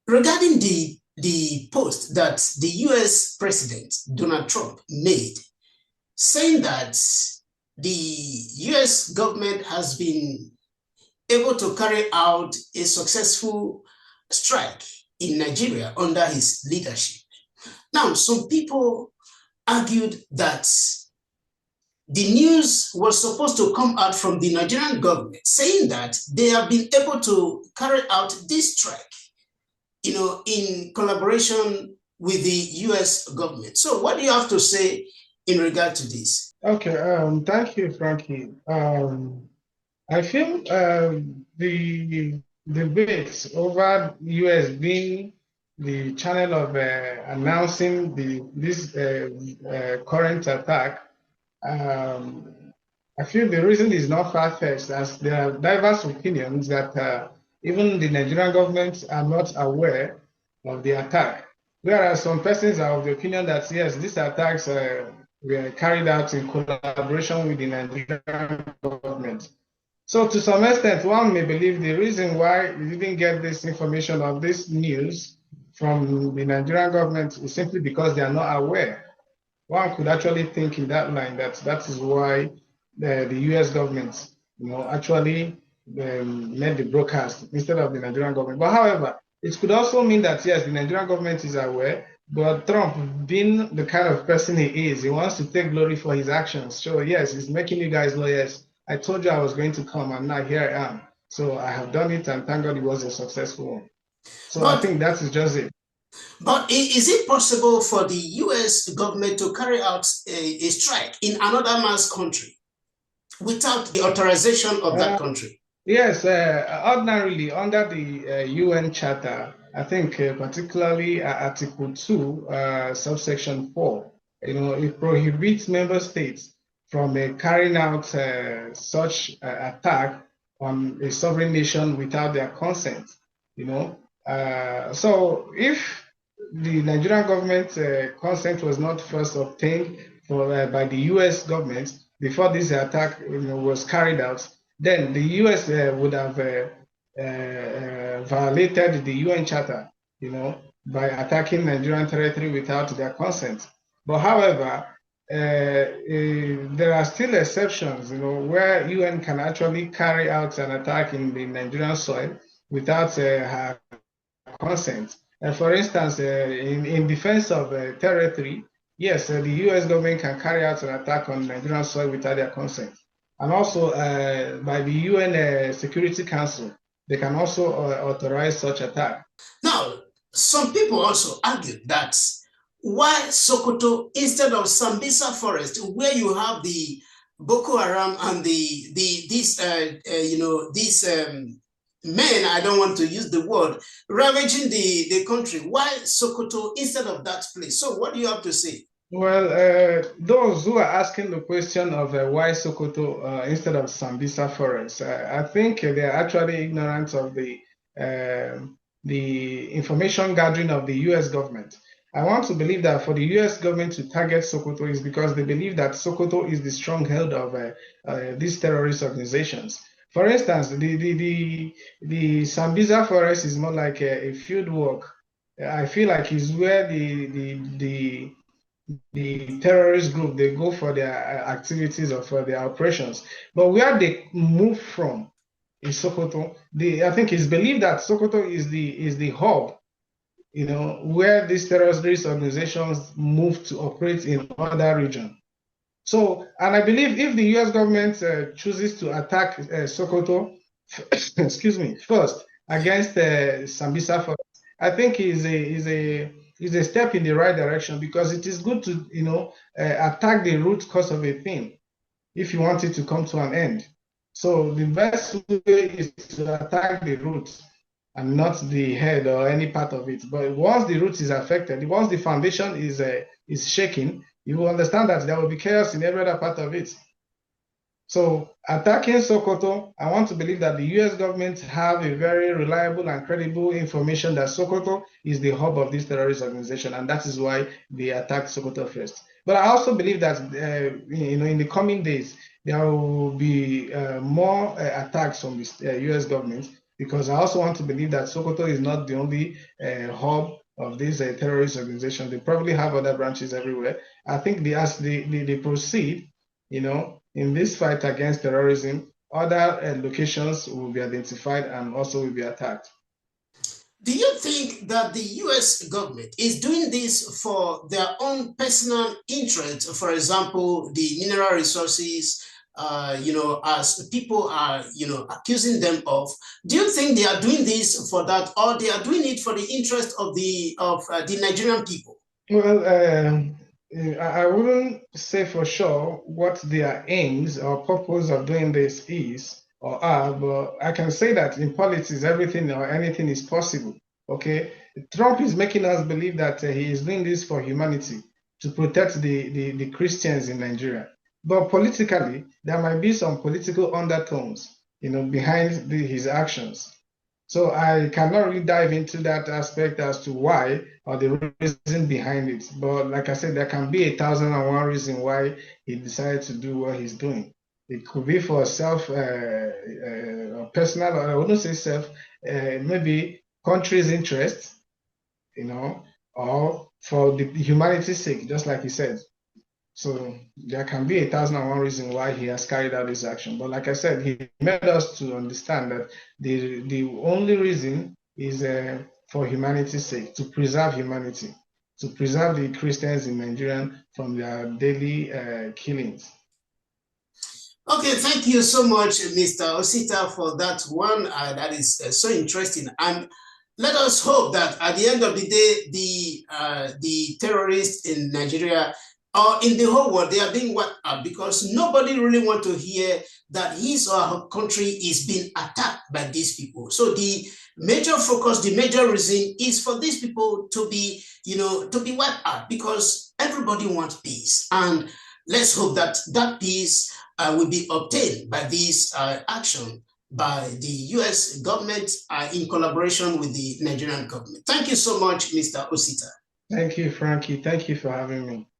regarding the post that the US President Donald Trump made, saying that the US government has been able to carry out a successful strike in Nigeria under his leadership. Now, some people argued that the news was supposed to come out from the Nigerian government saying that they have been able to carry out this strike, in collaboration with the US government. So, what do you have to say in regard to this? Okay, thank you, Frankie. I feel the debates over US being the channel of announcing this current attack. I feel the reason is not far-fetched, as there are diverse opinions that even the Nigerian government are not aware of the attack. Whereas some persons are of the opinion that yes, these attacks were carried out in collaboration with the Nigerian government. So to some extent, one may believe the reason why you didn't get this information of this news from the Nigerian government is simply because they are not aware. One could actually think in that line that is why the US government, actually made the broadcast instead of the Nigerian government. But however, it could also mean that yes, the Nigerian government is aware, but Trump, being the kind of person he is, he wants to take glory for his actions. So yes, he's making you guys lawyers. I told you I was going to come, and now here I am. So I have done it, and thank God it was a successful one. So I But think that is just it. But is it possible for the US government to carry out a strike in another man's country without the authorization of that Uh, country? yes, ordinarily under the UN Charter, I think particularly Article 2, subsection 4, it prohibits member states from carrying out such attack on a sovereign nation without their consent. So if the Nigerian government consent was not first obtained by the US government before this attack was carried out, then the US would have violated the UN Charter, by attacking Nigerian territory without their consent. But however, there are still exceptions, where UN can actually carry out an attack in the Nigerian soil without her consent. For instance, in defense of territory, yes, the US government can carry out an attack on Nigerian soil without their consent. And also by the UN Security Council, they can also authorize such attack. Now, some people also argue that why Sokoto instead of Sambisa Forest, where you have the Boko Haram and these men, I don't want to use the word, ravaging the country. Why Sokoto instead of that place? So what do you have to say? Well, those who are asking the question of why Sokoto instead of Sambisa Forest, I think they are actually ignorant of the information gathering of the U.S. government. I want to believe that for the U.S. government to target Sokoto is because they believe that Sokoto is the stronghold of these terrorist organizations. For instance, the Sambisa Forest is more like a field work. I feel like it's where the terrorist group they go for their activities or for their operations. But where they move from is Sokoto. I think it's believed that Sokoto is the hub, where these terrorist organizations move to operate in other regions. So, and I believe if the U.S. government chooses to attack Sokoto, excuse me, first against Sambisa, I think is a step in the right direction, because it is good to attack the root cause of a thing if you want it to come to an end. So the best way is to attack the root and not the head or any part of it. But once the root is affected, once the foundation is shaking, you will understand that there will be chaos in every other part of it. So attacking Sokoto, I want to believe that the US government have a very reliable and credible information that Sokoto is the hub of this terrorist organization, and that is why they attacked Sokoto first. But I also believe that in the coming days there will be more attacks from the US government, because I also want to believe that Sokoto is not the only hub of this terrorist organization. They probably have other branches everywhere. I think as they proceed, in this fight against terrorism, other locations will be identified and also will be attacked. Do you think that the US government is doing this for their own personal interest? For example, the mineral resources, as people are, accusing them of. Do you think they are doing this for that, or they are doing it for the interest of the Nigerian people? Well, I wouldn't say for sure what their aims or purpose of doing this is or are, but I can say that in politics, everything or anything is possible. Okay, Trump is making us believe that he is doing this for humanity to protect the Christians in Nigeria. But politically, there might be some political undertones, behind his actions. So I cannot really dive into that aspect as to why or the reason behind it. But like I said, there can be 1,001 reason why he decided to do what he's doing. It could be for personal, or I wouldn't say self, maybe country's interest, or for the humanity's sake, just like he said. So there can be 1,001 reasons why he has carried out this action. But like I said, he made us to understand that the only reason is for humanity's sake, to preserve humanity, to preserve the Christians in Nigeria from their daily killings. Okay, thank you so much, Mr. Osita, for that one. That is so interesting. And let us hope that at the end of the day, the terrorists in Nigeria or in the whole world, they are being wiped out, because nobody really wants to hear that his or her country is being attacked by these people. So the major focus, the major reason is for these people to be, to be wiped out, because everybody wants peace. And let's hope that that peace will be obtained by this action by the US government in collaboration with the Nigerian government. Thank you so much, Mr. Osita. Thank you, Frankie. Thank you for having me.